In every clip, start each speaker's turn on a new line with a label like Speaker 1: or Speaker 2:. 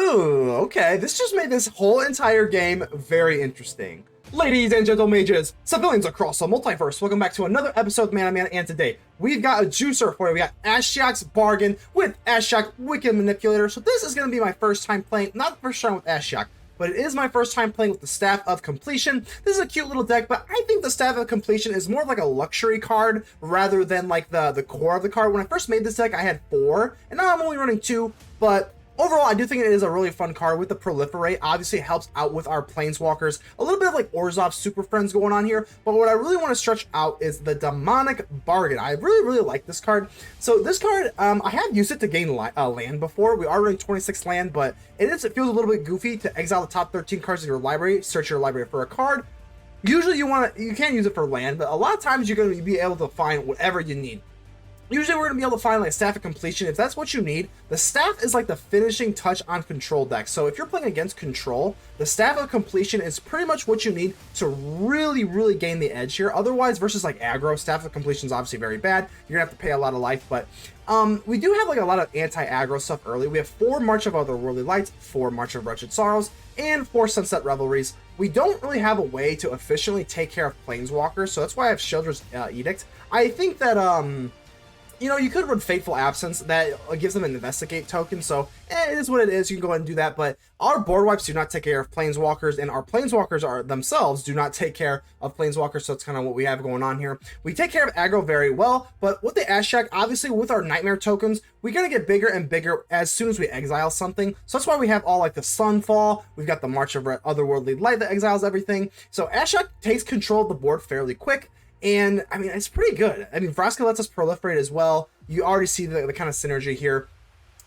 Speaker 1: Ooh, okay. This just made this whole entire game very interesting. Ladies and gentle mages, civilians across the multiverse, welcome back to another episode of Man Man, and today we've got a juicer for you. We got ASHIOK'S bargain with ASHIOK Wicked Manipulator. So this is going to be my first time playing, not the first time with ASHIOK, but it is my first time playing with the Staff of Completion. This is a cute little deck, but I think the Staff of Completion is more of like a luxury card rather than like the core of the card. When I first made this deck, I had 4, and now I'm only running 2, but overall, I do think it is a really fun card with the Proliferate. Obviously, it helps out with our Planeswalkers. A little bit of like Orzhov Super Friends going on here. But what I really want to stretch out is the Demonic Bargain. I really like this card. So this card, I have used it to gain land before. We are running 26 land, but it feels a little bit goofy to exile the top 13 cards of your library, search your library for a card. Usually you can't use it for land, but a lot of times you're going to be able to find whatever you need. Usually we're going to be able to find like Staff of Completion if that's what you need. The Staff is like the finishing touch on control decks. So if you're playing against control, the Staff of Completion is pretty much what you need to really gain the edge here. Otherwise, versus like aggro, Staff of Completion is obviously very bad. You're going to have to pay a lot of life, but we do have like a lot of anti-aggro stuff early. We have 4 March of Otherworldly Lights, 4 March of Wretched Sorrows, and 4 Sunset Revelries. We don't really have a way to efficiently take care of Planeswalkers, so that's why I have Sheoldred's Edict. I think that you know, you could run Fateful Absence. That gives them an Investigate token, so it is what it is. You can go ahead and do that, but our board wipes do not take care of Planeswalkers, and our Planeswalkers themselves do not take care of Planeswalkers, so that's kind of what we have going on here. We take care of aggro very well, but with the ASHIOK, obviously with our Nightmare tokens, we're going to get bigger and bigger as soon as we exile something, so that's why we have all like the Sunfall. We've got the March of Otherworldly Light that exiles everything, so ASHIOK takes control of the board fairly quick. And, I mean, it's pretty good. I mean, Vraska lets us proliferate as well. You already see the kind of synergy here.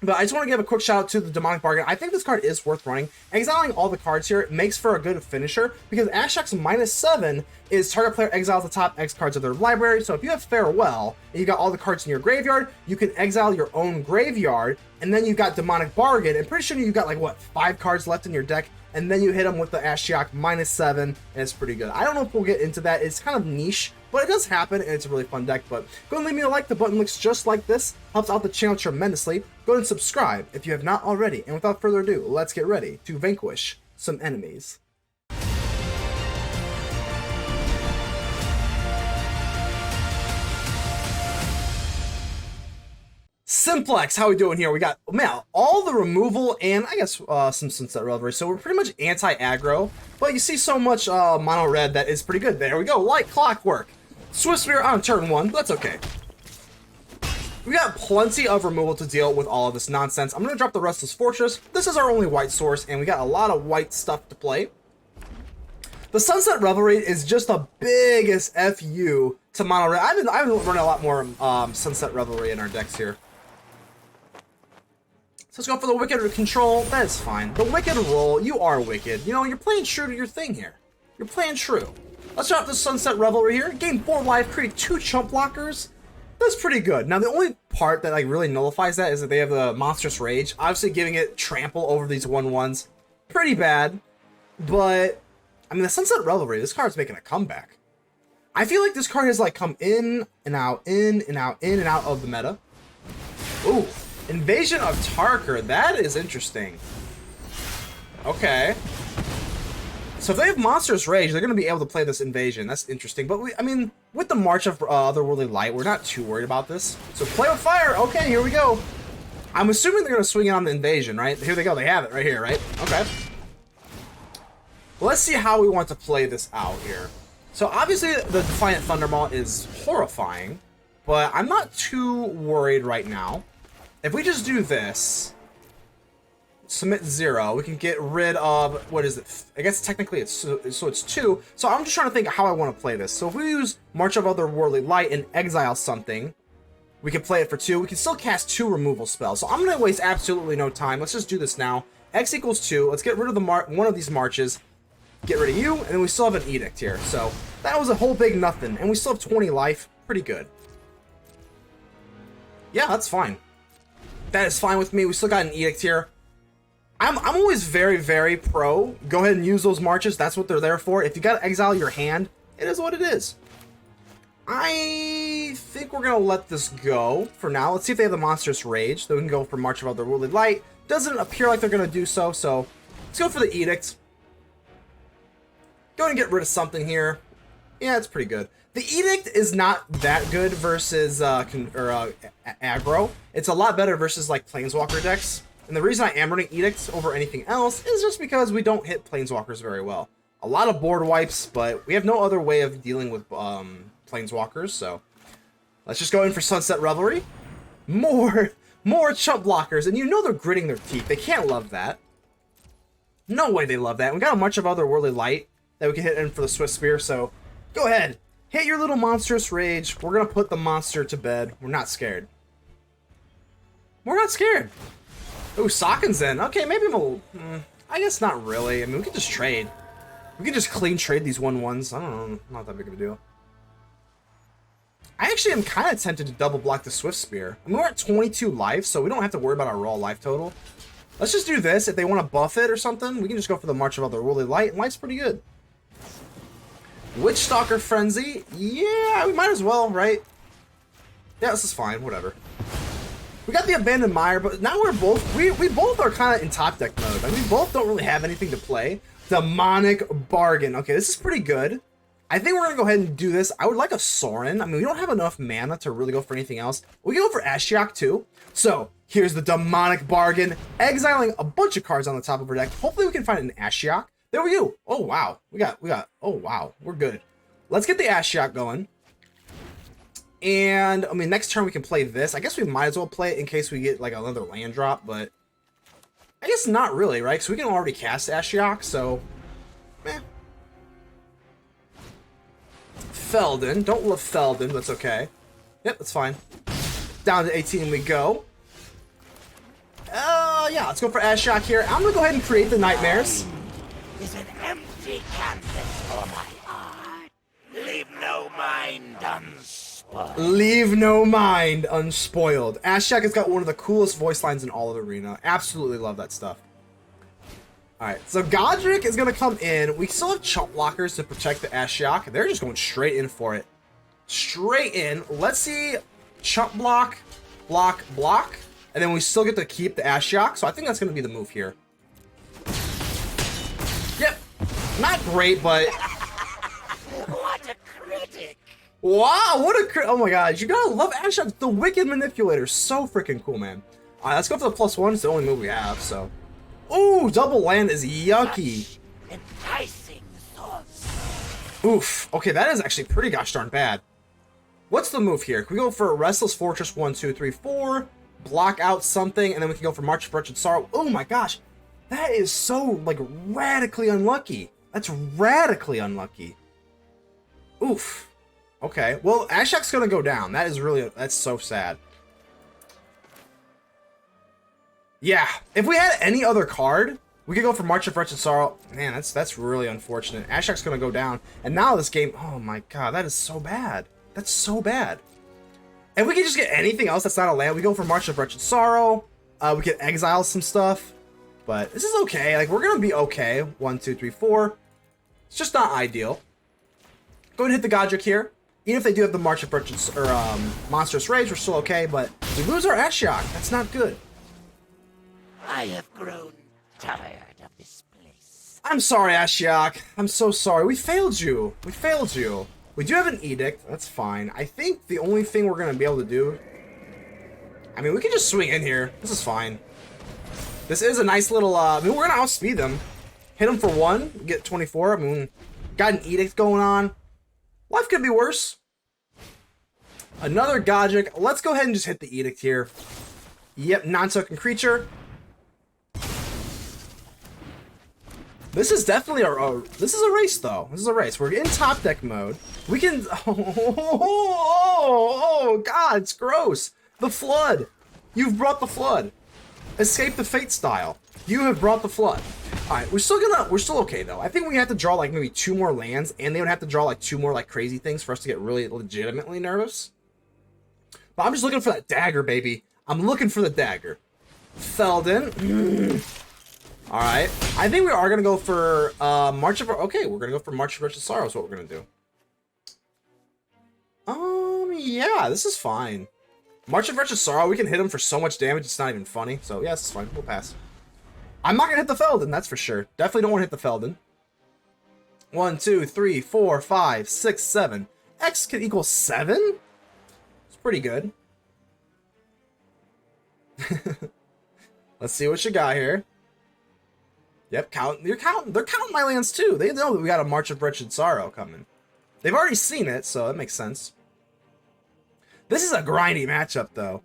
Speaker 1: But I just want to give a quick shout out to the Demonic Bargain. I think this card is worth running. Exiling all the cards here makes for a good finisher, because ASHIOK'S -7 is target player exiles the top X cards of their library. So if you have Farewell, and you got all the cards in your graveyard, you can exile your own graveyard, and then you've got Demonic Bargain, and pretty sure you've got like, what, 5 cards left in your deck, and then you hit them with the ASHIOK -7, and it's pretty good. I don't know if we'll get into that. It's kind of niche, but it does happen, and it's a really fun deck. But go and leave me a like. The button looks just like this. Helps out the channel tremendously. Go and subscribe if you have not already. And without further ado, let's get ready to vanquish some enemies. Simplex, how we doing here? We got, man, all the removal and I guess some Sunset Revelry. So we're pretty much anti-aggro, but you see so much mono red that is pretty good. There we go, like clockwork. Swift Spear on turn 1, but that's okay. We got plenty of removal to deal with all of this nonsense. I'm going to drop the Restless Fortress. This is our only white source, and we got a lot of white stuff to play. The Sunset Revelry is just the biggest FU to mono red. I've been running a lot more Sunset Revelry in our decks here. So let's go for the Wicked Control. That is fine. The Wicked roll, you are wicked. You know, you're playing true to your thing here. You're playing true. Let's drop the Sunset Revelry here. Gain 4 life, create 2 chump blockers. That's pretty good. Now, the only part that like really nullifies that is that they have the Monstrous Rage. Obviously, giving it trample over these 1/1s. Pretty bad. But, I mean, the Sunset Revelry, this card's making a comeback. I feel like this card has like come in and out, in and out, in and out of the meta. Ooh. Invasion of Tarkir, that is interesting. Okay. So if they have Monstrous Rage, they're going to be able to play this Invasion. That's interesting. But, I mean, with the March of Otherworldly Light, we're not too worried about this. So play with fire. Okay, here we go. I'm assuming they're going to swing in on the Invasion, right? Here they go. They have it right here, right? Okay. Well, let's see how we want to play this out here. So obviously, the Defiant Thundermaw is horrifying, but I'm not too worried right now. If we just do this, submit 0, we can get rid of, what is it? I guess technically it's 2. So I'm just trying to think how I want to play this. So if we use March of Otherworldly Light and exile something, we can play it for 2. We can still cast 2 removal spells. So I'm going to waste absolutely no time. Let's just do this now. X equals 2. Let's get rid of the one of these marches. Get rid of you, and then we still have an Edict here. So that was a whole big nothing. And we still have 20 life. Pretty good. Yeah, that's fine. That is fine with me. We still got an Edict here. I'm always very pro. Go ahead and use those marches. That's what they're there for. If you got to exile your hand, it is what it is. I think we're going to let this go for now. Let's see if they have the Monstrous Rage. So we can go for March of Otherworldly Light. Doesn't appear like they're going to do so, so let's go for the Edict. Go ahead and get rid of something here. Yeah, it's pretty good. The Edict is not that good versus aggro. It's a lot better versus like Planeswalker decks. And the reason I am running Edict over anything else is just because we don't hit Planeswalkers very well. A lot of board wipes, but we have no other way of dealing with Planeswalkers, so let's just go in for Sunset Revelry. More chump blockers, and you know they're gritting their teeth. They can't love that. No way they love that. We got a bunch of Otherworldly Light that we can hit in for the Swift Spear, so go ahead. Hit your little monstrous rage. We're going to put the monster to bed. We're not scared. We're not scared. Ooh, Sakin's in. Okay, maybe we'll... I guess not really. I mean, we can just trade. We can just clean trade these 1/1s. I don't know. Not that big of a deal. I actually am kind of tempted to double block the Swift Spear. I mean, we're at 22 life, so we don't have to worry about our raw life total. Let's just do this. If they want to buff it or something, we can just go for the March of Otherworldly Light, and Light's pretty good. Witchstalker Frenzy? Yeah, we might as well, right? Yeah, this is fine, whatever. We got the Abandoned Mire, but now we're both, we both are kind of in top deck mode. I mean, we both don't really have anything to play. Demonic Bargain. Okay, this is pretty good. I think we're going to go ahead and do this. I would like a Sorin. I mean, we don't have enough mana to really go for anything else. We can go for Ashiok too. So, here's the Demonic Bargain. Exiling a bunch of cards on the top of our deck. Hopefully we can find an Ashiok. There we go. Oh, wow. We got, oh, wow. We're good. Let's get the Ashiok going. And, I mean, next turn we can play this. I guess we might as well play it in case we get, like, another land drop, but I guess not really, right? Because we can already cast Ashiok, so, eh. Feldon. Don't love Feldon, that's okay. Yep, that's fine. Down to 18 we go. Yeah, let's go for Ashiok here. I'm going to go ahead and create the Nightmares.
Speaker 2: Is an empty canvas for my art. Leave no mind unspoiled.
Speaker 1: Leave no mind unspoiled. Ashiok has got one of the coolest voice lines in all of Arena. Absolutely love that stuff. Alright, so Godric is going to come in. We still have chump blockers to protect the Ashiok. They're just going straight in for it. Straight in. Let's see. Chump block, block, block. And then we still get to keep the Ashiok. So I think that's going to be the move here. Yep. Not great, but...
Speaker 2: What a critic!
Speaker 1: Wow, what a oh my god, you gotta love Ashiok. The Wicked Manipulator, so freaking cool, man. Alright, let's go for the +1. It's the only move we have, so. Ooh, double land is yucky.
Speaker 2: Enticing thoughts.
Speaker 1: Oof. Okay, that is actually pretty gosh darn bad. What's the move here? Can we go for Restless Fortress 1, 2, 3, 4, block out something, and then we can go for March of Wretched Sorrow. Oh my gosh. That is so, like, radically unlucky. That's radically unlucky. Oof. Okay. Well, Ashiok's gonna go down. That is really, that's so sad. Yeah. If we had any other card, we could go for March of Wretched Sorrow. Man, that's really unfortunate. Ashiok's gonna go down. And now this game, oh my god, that is so bad. That's so bad. If we could just get anything else that's not a land, we go for March of Wretched Sorrow. We could exile some stuff. But this is okay. Like, we're going to be okay. 1, 2, 3, 4. It's just not ideal. Go ahead and hit the Godric here. Even if they do have the March of Wretched or Monstrous Rage, we're still okay. But we lose our Ashiok. That's not good.
Speaker 2: I have grown tired of this place.
Speaker 1: I'm sorry, Ashiok. I'm so sorry. We failed you. We failed you. We do have an Edict. That's fine. I think the only thing we're going to be able to do... I mean, we can just swing in here. This is fine. This is a nice little, I mean, we're going to outspeed them. Hit them for 1, get 24. I mean, got an Edict going on. Life could be worse. Another Godric. Let's go ahead and just hit the Edict here. Yep, non-token creature. This is definitely this is a race, though. This is a race. We're in top deck mode. We can, oh, God, it's gross. The Flood. You've brought the Flood. Escape the Fate style. You have brought the Flood. Alright, we're still okay though. I think we have to draw like maybe 2 more lands, and they would have to draw like 2 more like crazy things for us to get really legitimately nervous. But I'm just looking for that dagger, baby. I'm looking for the dagger. Feldon. Alright. I think we are gonna go for March of okay, we're gonna go for March of Wretched Sorrow is what we're gonna do. Yeah, this is fine. March of Wretched Sorrow, we can hit him for so much damage, it's not even funny. So, yeah, it's fine. We'll pass. I'm not going to hit the Feldon, that's for sure. Definitely don't want to hit the Feldon. 1, 2, 3, 4, 5, 6, 7. X can equal 7? It's pretty good. Let's see what you got here. Yep, they're counting my lands too. They know that we got a March of Wretched Sorrow coming. They've already seen it, so that makes sense. This is a grindy matchup, though.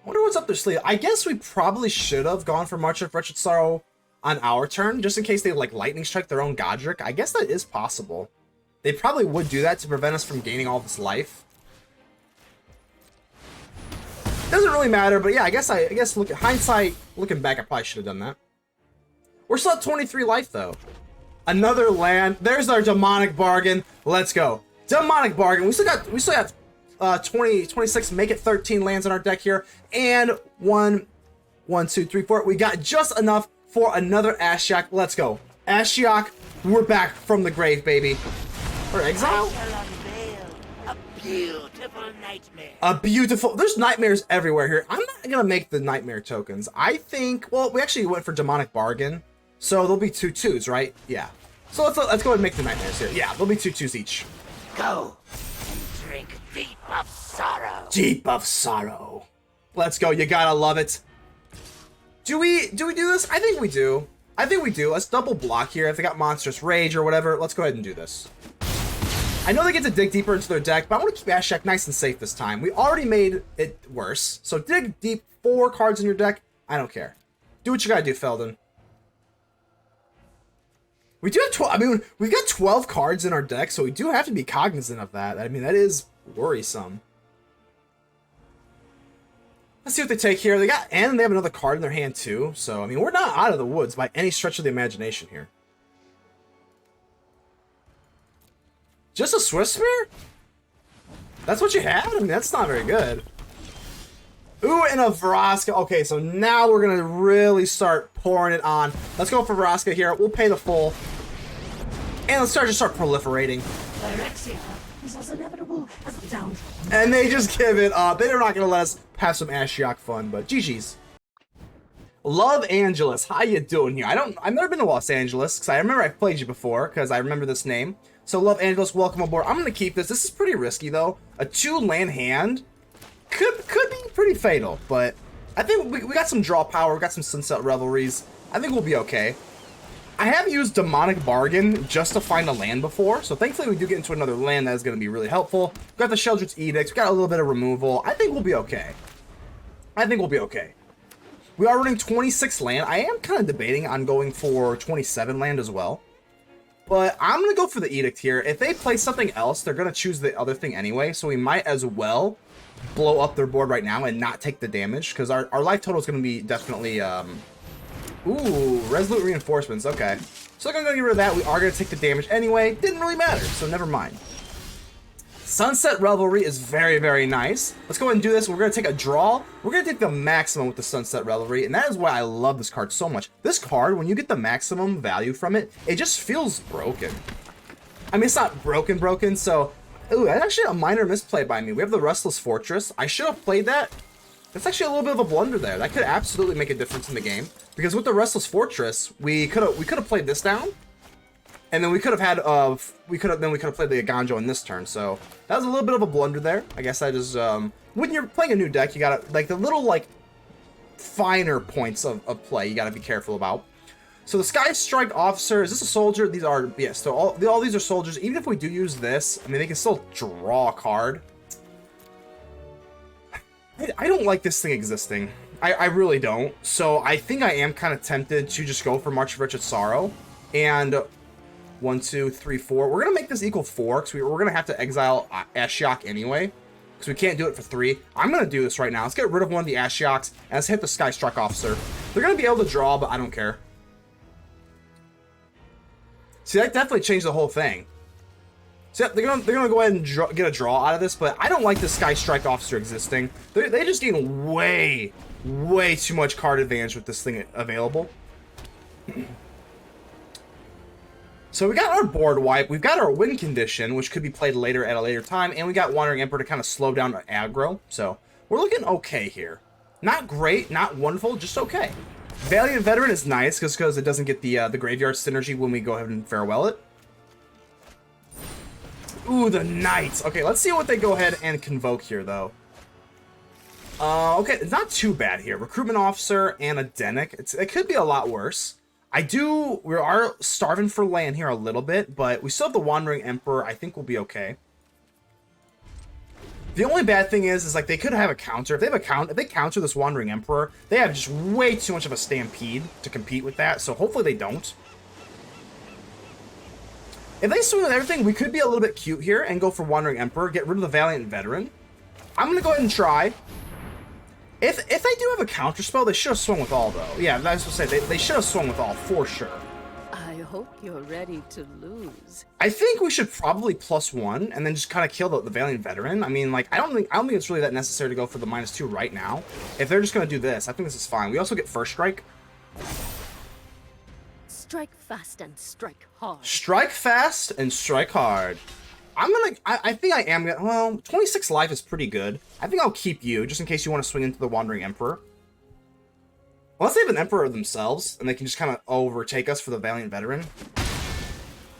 Speaker 1: I wonder what's up their sleeve. I guess we probably should have gone for March of Wretched Sorrow on our turn, just in case they like lightning strike their own Godric. I guess that is possible. They probably would do that to prevent us from gaining all this life. Doesn't really matter, but yeah, I guess look at hindsight, looking back, I probably should have done that. We're still at 23 life though. Another land. There's our demonic bargain. Let's go. Demonic bargain. We still have 26, make it 13 lands in our deck here. And 1, 2, 3, 4. We got just enough for another Ashiok. Let's go. Ashiok, we're back from the grave, baby. Or exile?
Speaker 2: A beautiful nightmare.
Speaker 1: A beautiful... There's nightmares everywhere here. I'm not going to make the nightmare tokens. I think... Well, we actually went for demonic bargain. So there'll be 2 2s, right? Yeah. So let's go ahead and make the nightmares here. Yeah, there'll be 2 2s each.
Speaker 2: Go and drink deep of sorrow.
Speaker 1: Deep of sorrow. Let's go. You gotta love it. Do we do this? I think we do. I think we do. Let's double block here. If they got Monstrous Rage or whatever, let's go ahead and do this. I know they get to dig deeper into their deck, but I want to keep Ashiok nice and safe this time. We already made it worse. So dig deep, 4 cards in your deck. I don't care. Do what you gotta do, Feldon. We do have 12. I mean, we've got 12 cards in our deck, so we do have to be cognizant of that. I mean, that is worrisome. Let's see what they take here. They have another card in their hand too. So, I mean, we're not out of the woods by any stretch of the imagination here. Just a Swift Spear? That's what you had? I mean, that's not very good. Ooh, and a Vraska. Okay, so now we're going to really start pouring it on. Let's go for Vraska here. We'll pay the full. And let's just start proliferating.
Speaker 3: Is as inevitable as the down.
Speaker 1: And they just give it up. They're not going to let us have some Ashiok fun, but GG's. Love Angeles, how you doing here? I've never been to Los Angeles, because I remember I've played you before, because I remember this name. So Love Angeles, welcome aboard. I'm going to keep this. This is pretty risky, though. A 2-land hand could be pretty fatal, but I think we got some draw power. We got some Sunset Revelries. I think we'll be okay. I have used Demonic Bargain just to find a land before, so thankfully we do get into another land that is going to be really helpful. We've got the Sheoldred's Edict. We got a little bit of removal. I think we'll be okay. I think we'll be okay. We are running 26 land. I am kind of debating on going for 27 land as well. But I'm going to go for the Edict here. If they play something else, they're going to choose the other thing anyway, so we might as well blow up their board right now and not take the damage, because our life total is going to be definitely... Ooh, Resolute Reinforcements, okay. So I'm going to get rid of that. We are going to take the damage anyway. Didn't really matter, so never mind. Sunset Revelry is very, very nice. Let's go ahead and do this. We're going to take a draw. We're going to take the maximum with the Sunset Revelry, and that is why I love this card so much. This card, when you get the maximum value from it, it just feels broken. I mean, it's not broken, so... Ooh, that's actually a minor misplay by me. We have the Restless Fortress. I should have played that. That's actually a little bit of a blunder there. That could absolutely make a difference in the game. Because with the Restless Fortress, we could have played this down. And then we could have had we could have played the Eiganjo in this turn. So that was a little bit of a blunder there. I guess I just when you're playing a new deck, you gotta like the little like finer points of play you gotta be careful about. So the Sky Strike Officer, is this a soldier? These are, yes, so all these are soldiers. Even if we do use this, I mean, they can still draw a card. I don't like this thing existing. I really don't. So I think I am kind of tempted to just go for March of Wretched Sorrow. And 1, 2, 3, 4. We're going to make this equal 4, because we're going to have to exile Ashiok anyway. Because we can't do it for 3. I'm going to do this right now. Let's get rid of one of the Ashioks, and let's hit the Sky Strike Officer. They're going to be able to draw, but I don't care. See, that definitely changed the whole thing. So they're gonna go ahead and get a draw out of this, but I don't like the Sky Strike Officer existing. They just gain way too much card advantage with this thing available. So So we got our board wipe, we've got our win condition, which could be played later at a later time, and we got Wandering Emperor to kind of slow down our aggro. So we're looking okay here. Not great, not wonderful, just okay. Valiant Veteran is nice because it doesn't get the graveyard synergy when we go ahead and farewell it. Ooh, the Knights. Okay, let's see what they go ahead and convoke here, though. Okay, it's not too bad here. Recruitment Officer and a Denic. It could be a lot worse. We are starving for land here a little bit, but we still have the Wandering Emperor. I think we'll be okay. The only bad thing is like they could have a counter. If they counter this Wandering Emperor, they have just way too much of a stampede to compete with that. So hopefully they don't. If they swing with everything, we could be a little bit cute here and go for Wandering Emperor, get rid of the Valiant Veteran. I'm gonna go ahead and try. If they do have a counter spell, they should have swung with all, though. Yeah, I was gonna say they should have swung with all for sure.
Speaker 4: I hope you're ready to lose.
Speaker 1: I think we should probably +1 and then just kind of kill the Valiant Veteran. I mean, like I don't think it's really that necessary to go for the -2 right now. If they're just gonna do this, I think this is fine. We also get first strike.
Speaker 4: Strike fast and strike hard.
Speaker 1: Strike fast and strike hard. I think I am gonna, well, 26 life is pretty good. I think I'll keep you, just in case you want to swing into the Wandering Emperor. Unless they have an Emperor themselves, and they can just kind of overtake us for the Valiant Veteran.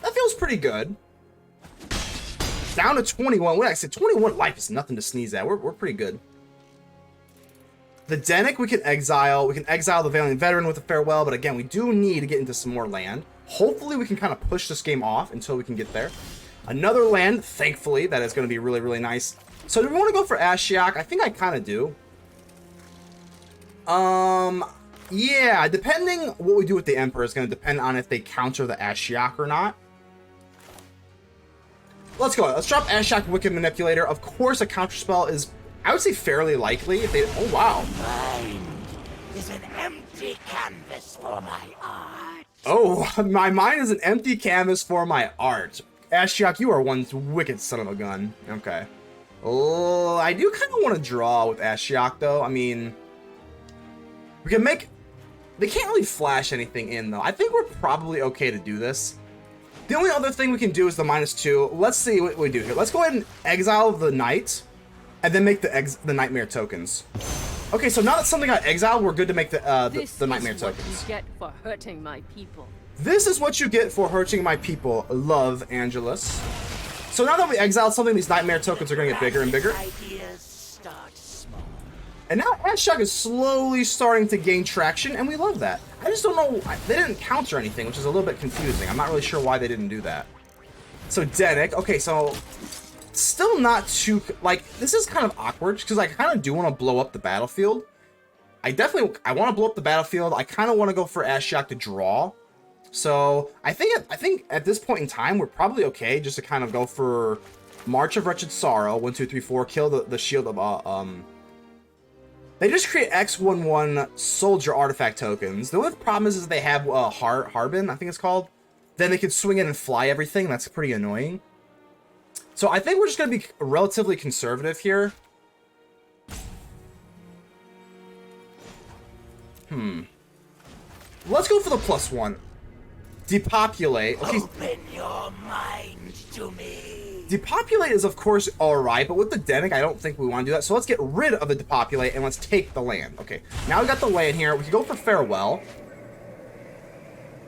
Speaker 1: That feels pretty good. Down to 21. Wait, I said 21 life is nothing to sneeze at. We're pretty good. The Denic we can exile. We can exile the Valiant Veteran with a farewell, but again, we do need to get into some more land. Hopefully we can kind of push this game off until we can get there. Another land, thankfully, that is going to be really, really nice. So do we want to go for Ashiok? I think I kind of do. Yeah, depending what we do with the Emperor is going to depend on if they counter the Ashiok or not. Let's go. Let's drop Ashiok Wicked Manipulator. Of course, a counterspell is, I would say, fairly likely. If they, oh, wow.
Speaker 2: Mind is an empty canvas for my art.
Speaker 1: Oh, my mind is an empty canvas for my art. Ashiok, you are one wicked son of a gun. Okay. Oh, I do kind of want to draw with Ashiok, though. I mean, we can make... They can't really flash anything in, though. I think we're probably okay to do this. The only other thing we can do is the -2. Let's see what we do here. Let's go ahead and exile the Knight, and then make the Nightmare tokens. Okay, so now that something got exiled, we're good to make the Nightmare tokens.
Speaker 4: This is what you get for hurting my people.
Speaker 1: This is what you get for hurting my people, love Angelus. So now that we exiled something, these Nightmare tokens are going to get bigger and bigger.
Speaker 2: Ideas start small.
Speaker 1: And now Ashiok is slowly starting to gain traction, and we love that. I just don't know, they didn't counter anything, which is a little bit confusing. I'm not really sure why they didn't do that. So Denic, okay, so still not too, like, this is kind of awkward, because I kind of do want to blow up the battlefield. I want to blow up the battlefield. I kind of want to go for Ashiok to draw. So I think at this point in time we're probably okay just to kind of go for March of Wretched Sorrow, 1, 2, 3, 4, kill the shield of They just create X11 soldier artifact tokens. The only problem is they have Harbin, I think it's called. Then they could swing in and fly everything. That's pretty annoying. So I think we're just gonna be relatively conservative here. Let's go for the +1. Depopulate. Okay.
Speaker 2: Open your mind to me.
Speaker 1: Depopulate is, of course, alright, but with the Denic, I don't think we want to do that. So let's get rid of the Depopulate and let's take the land. Okay, now we got the land here. We can go for Farewell.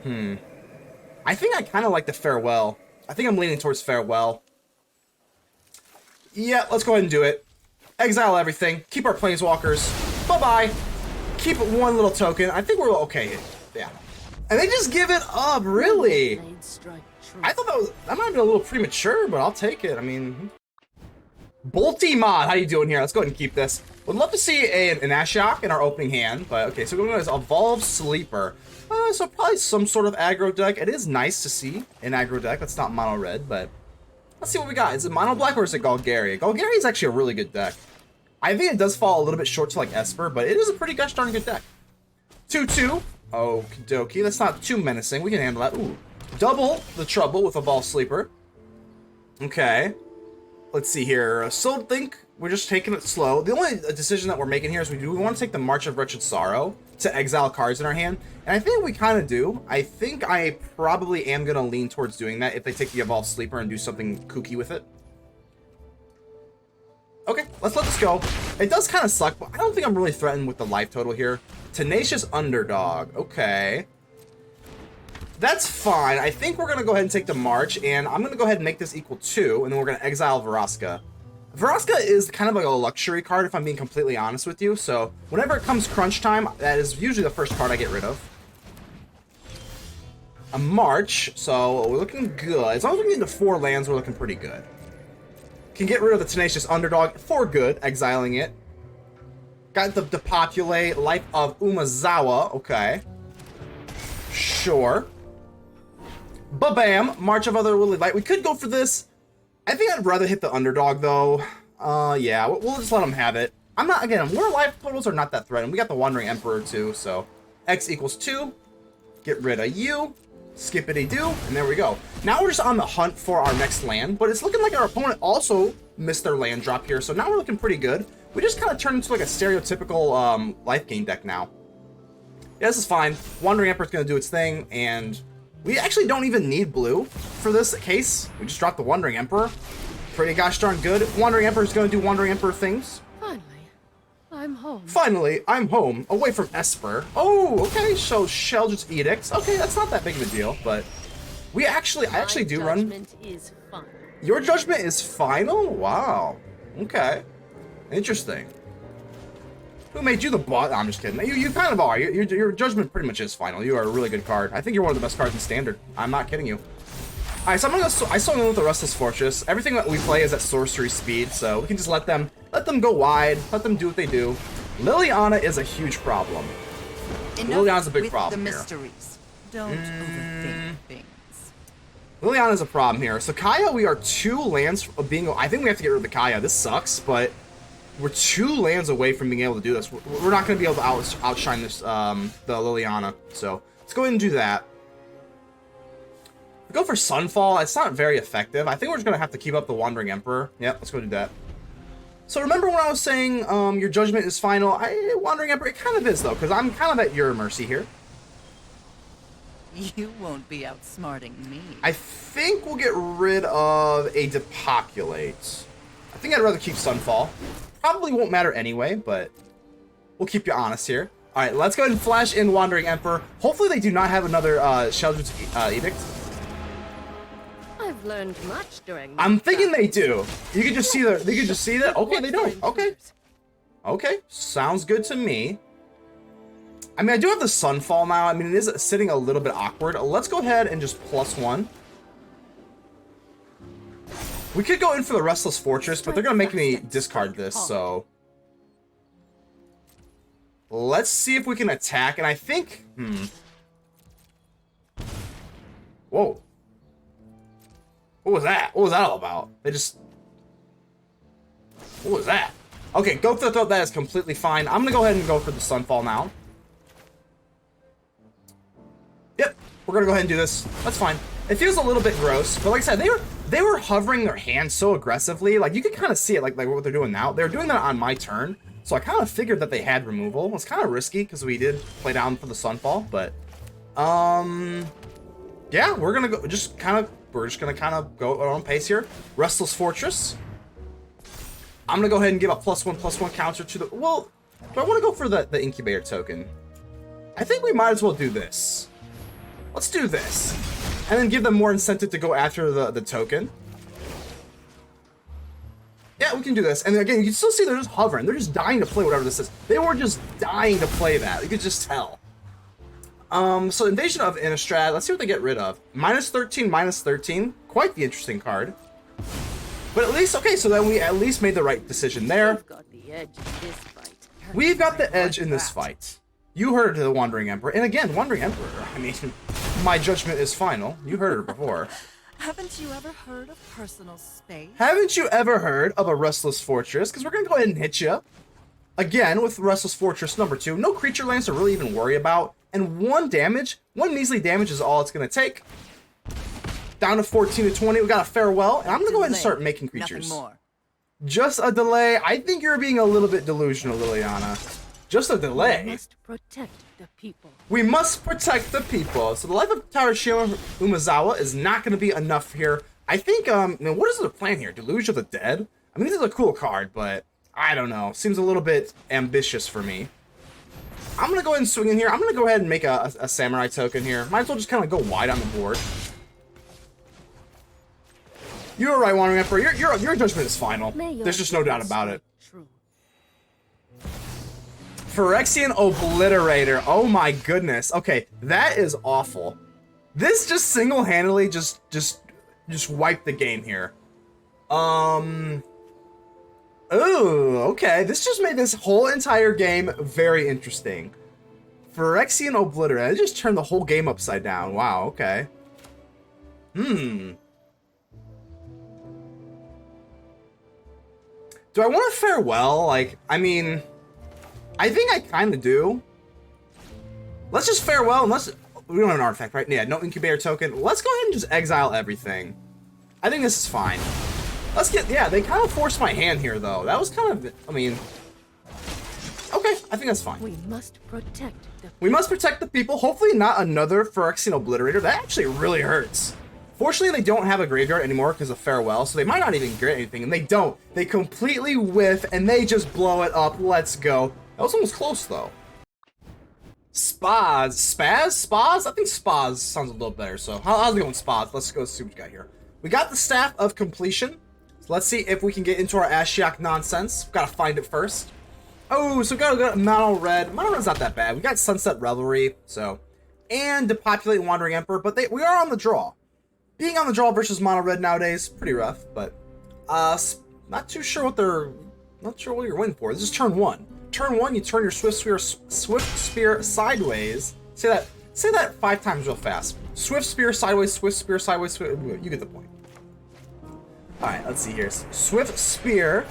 Speaker 1: I think I kind of like the Farewell. I think I'm leaning towards Farewell. Yeah, let's go ahead and do it. Exile everything. Keep our Planeswalkers. Bye-bye. Keep one little token. I think we're okay. Yeah. And they just give it up, really? I thought that might have been a little premature, but I'll take it. I mean, Bolty Mod, how you doing here? Let's go ahead and keep this. Would love to see an Ashiok in our opening hand, but okay, so we're going to Evolve Sleeper. So probably some sort of aggro deck. It is nice to see an aggro deck that's not mono red, but let's see what we got. Is it mono black or is it Golgari? Golgari is actually a really good deck. I think it does fall a little bit short to like Esper, but it is a pretty gosh darn good deck. 2/2. Okie dokie. That's not too menacing. We can handle that. Ooh. Double the trouble with Evolve Sleeper. Okay. Let's see here. So I think we're just taking it slow. The only decision that we're making here is we want to take the March of Wretched Sorrow to exile cards in our hand. And I think we kind of do. I think I probably am going to lean towards doing that if they take the Evolved Sleeper and do something kooky with it. Okay, let's let this go. It does kind of suck, but I don't think I'm really threatened with the life total here. Tenacious Underdog. Okay. That's fine. I think we're going to go ahead and take the March, and I'm going to go ahead and make this equal 2, and then we're going to exile Vraska. Vraska is kind of like a luxury card, if I'm being completely honest with you, so whenever it comes crunch time, that is usually the first card I get rid of. A March, so we're looking good. As long as we can get into 4 lands, we're looking pretty good. Can get rid of the Tenacious Underdog for good, exiling it. Got the Depopulate, Life of Umezawa, okay. Sure. Ba-bam, March of Otherworldly Light. We could go for this. I think I'd rather hit the Underdog, though. Yeah, we'll just let them have it. I'm not, again, more life totals are not that threatened. We got the Wandering Emperor, too, so X equals 2. Get rid of you. Skippity-doo, and there we go. Now we're just on the hunt for our next land, but it's looking like our opponent also missed their land drop here, so now we're looking pretty good. We just kind of turned into like a stereotypical life gain deck now. Yeah, this is fine. Wandering Emperor's going to do its thing, and we actually don't even need blue for this case. We just dropped the Wandering Emperor. Pretty gosh darn good. Wandering Emperor's going to do Wandering Emperor things.
Speaker 4: I'm home.
Speaker 1: Finally, I'm home, away from Esper. Oh, okay, so Sheoldred's Edicts. Okay, that's not that big of a deal, but I actually do run.
Speaker 4: Judgment is final.
Speaker 1: Your judgment is final? Wow. Okay. Interesting. Who made you the boss? No, I'm just kidding. You kind of are. Your judgment pretty much is final. You are a really good card. I think you're one of the best cards in Standard. I'm not kidding you. Alright, so I still go with the Restless Fortress. Everything that we play is at sorcery speed, so we can just let them go wide, let them do what they do. Liliana is a huge problem. Liliana's a big problem here.
Speaker 5: Mysteries. Don't overthink things.
Speaker 1: Liliana's a problem here. So Kaya, we are 2 lands of being. I think we have to get rid of the Kaya. This sucks, but we're 2 lands away from being able to do this. We're not going to be able to outshine this the Liliana. So let's go ahead and do that. Go for Sunfall. It's not very effective. I think we're just going to have to keep up the Wandering Emperor. Yep, let's go do that. So remember when I was saying your judgment is final? Wandering Emperor, it kind of is, though, because I'm kind of at your mercy here.
Speaker 5: You won't be outsmarting me.
Speaker 1: I think we'll get rid of a Depopulate. I think I'd rather keep Sunfall. Probably won't matter anyway, but we'll keep you honest here. All right, let's go ahead and flash in Wandering Emperor. Hopefully they do not have another Sheoldred's Edict.
Speaker 4: I've learned much during.
Speaker 1: I'm thinking they do. You can just see that. You can just see that. Okay, they don't. Okay. Okay, sounds good to me. I mean, I do have the Sunfall now. I mean, it is sitting a little bit awkward. Let's go ahead and just +1. We could go in for the Restless Fortress, but they're gonna make me discard this. So let's see if we can attack. And I think, whoa. What was that? What was that all about? They just... What was that? Okay, go for the throat. That is completely fine. I'm gonna go ahead and go for the Sunfall now. Yep, we're gonna go ahead and do this. That's fine. It feels a little bit gross, but like I said, they were hovering their hands so aggressively. Like, you could kind of see it, like what they're doing now. They're doing that on my turn, so I kind of figured that they had removal. It was kind of risky, because we did play down for the Sunfall, but... Yeah, we're gonna go... We're just gonna kind of go at our own pace here. Restless Fortress. I'm gonna go ahead and give a +1/+1 counter to the... Well, do I want to go for the Incubator token? I think we might as well do this. Let's do this. And then give them more incentive to go after the token. Yeah, we can do this. And again, you can still see they're just hovering. They're just dying to play whatever this is. They were just dying to play that. You could just tell. So Invasion of Innistrad, let's see what they get rid of. -13, -13. Quite the interesting card. But at least, okay, so then we at least made the right decision there.
Speaker 4: We've got the edge in this fight.
Speaker 1: We've got the edge in this fight. You heard the Wandering Emperor. And again, Wandering Emperor, I mean, my judgment is final. You heard it before.
Speaker 5: Haven't you ever heard of personal space?
Speaker 1: Haven't you ever heard of a Restless Fortress? Because we're going to go ahead and hit you. Again, with Restless Fortress number 2. No creature lands to really even worry about. And 1 measly damage is all it's going to take. Down to 14 to 20. We got a farewell. And I'm going to go ahead and start making creatures.
Speaker 5: Nothing more.
Speaker 1: Just a delay. I think you're being a little bit delusional, Liliana. Just a delay.
Speaker 4: We must protect the people.
Speaker 1: We must protect the people. So the Life of Tarashima Umezawa is not going to be enough here. I think, I mean, what is the plan here? Deluge of the Dead? I mean, this is a cool card, but I don't know. Seems a little bit ambitious for me. I'm going to go ahead and swing in here. I'm going to go ahead and make a Samurai token here. Might as well just kind of go wide on the board. You were right, Wandering Emperor. Your judgment is final. There's just no doubt about it.
Speaker 4: True.
Speaker 1: Phyrexian Obliterator. Oh my goodness. Okay, that is awful. This just single-handedly just wiped the game here. Ooh, okay. This just made this whole entire game very interesting. Phyrexian Obliterator. It just turned the whole game upside down. Wow, okay. Do I want to farewell? Like, I mean, I think I kind of do. Let's just farewell, and we don't have an artifact, right? Yeah, no incubator token. Let's go ahead and just exile everything. I think this is fine. Let's get, yeah, they kind of forced my hand here, though. That was kind of, I mean, okay, I think that's fine.
Speaker 4: We must protect the
Speaker 1: We must protect the people. Hopefully not another Phyrexian Obliterator. That actually really hurts. Fortunately, they don't have a graveyard anymore because of Farewell, so they might not even get anything, and they don't. They completely whiff, and they just blow it up. Let's go. That was almost close, though. Spaz? I think Spaz sounds a little better, so how's it going, Spaz? Let's go see what we got here. We got the Staff of Completion, so let's see if we can get into our Ashiok nonsense. Gotta find it first. Oh, so we got Mono Red. Mono Red's not that bad. We got Sunset Revelry, so, and Depopulate and Wandering Emperor, but we are on the draw. Being on the draw versus Mono Red nowadays, pretty rough, but not too sure what you're waiting for. This is turn one. Turn one, you turn your Swift Spear sideways. Say that 5 times real fast. Swift Spear sideways, Swift Spear sideways. You get the point. All right, let's see here. Swift Spear,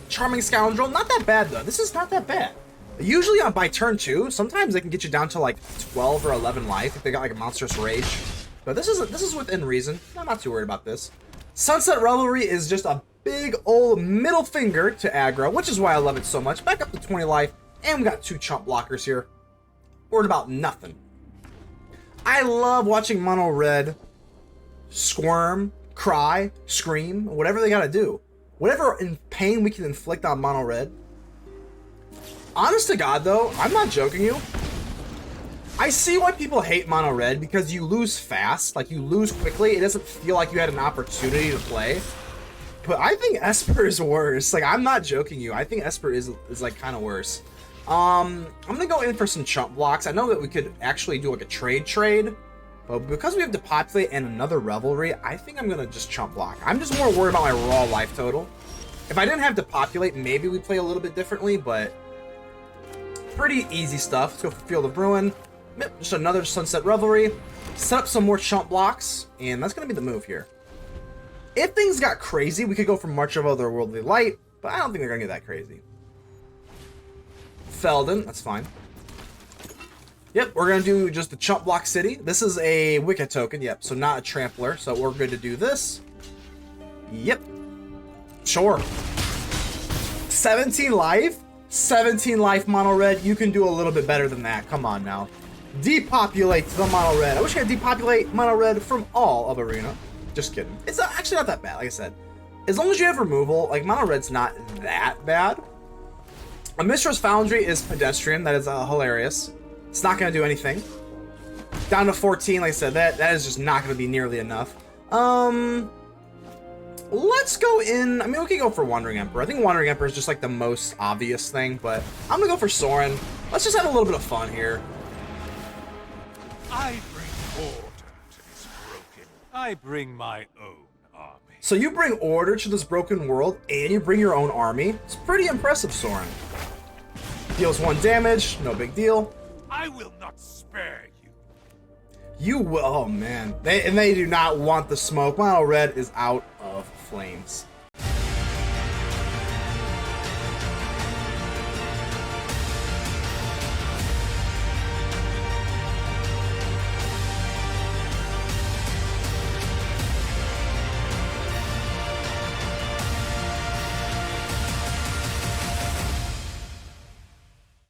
Speaker 1: Charming Scoundrel. Not that bad though. This is not that bad. Usually by turn 2, sometimes they can get you down to like 12 or 11 life if they got like a monstrous rage. But this is within reason. I'm not too worried about this. Sunset Revelry is just a big old middle finger to aggro, which is why I love it so much. Back up to 20 life, and we got 2 chump blockers here. Worried about nothing. I love watching Mono Red squirm, cry, scream, whatever they gotta do. Whatever in pain we can inflict on Mono Red. Honest to God though, I'm not joking you. I see why people hate Mono Red because you lose fast, like you lose quickly. It doesn't feel like you had an opportunity to play. But I think Esper is worse. Like, I'm not joking you. I think Esper is like kind of worse. I'm gonna go in for some chump blocks. I know that we could actually do like a trade, but because we have Depopulate and another Revelry, I think I'm gonna just chump block. I'm just more worried about my raw life total. If I didn't have Depopulate, maybe we play a little bit differently, but pretty easy stuff. Let's go for Field of Ruin. Yep, just another Sunset Revelry. Set up some more chump blocks, and that's gonna be the move here. If things got crazy, we could go for March of Otherworldly Light, but I don't think they're gonna get that crazy. Felden, that's fine. Yep, we're gonna do just the chump block city. This is a Wicked token, yep, so not a trampler, so we're good to do this. Yep. Sure. 17 life? 17 life Mono Red, you can do a little bit better than that. Come on now. Depopulate the Mono Red. I wish I could depopulate Mono Red from all of Arena. Just kidding. It's actually not that bad, like I said. As long as you have removal, like Mono Red's not that bad. A Mistress Foundry is pedestrian. That is hilarious. It's not going to do anything. Down to 14, like I said, that is just not going to be nearly enough. Let's go in. I mean, we could go for Wandering Emperor. I think Wandering Emperor is just like the most obvious thing, but I'm going to go for Sorin. Let's just have a little bit of fun here.
Speaker 6: I bring order to this broken. I bring my own army.
Speaker 1: So you bring order to this broken world, and you bring your own army. It's pretty impressive, Sorin. Deals 1 damage, no big deal.
Speaker 6: I will not spare you.
Speaker 1: You will, oh man. They do not want the smoke. Mono Red is out of flames.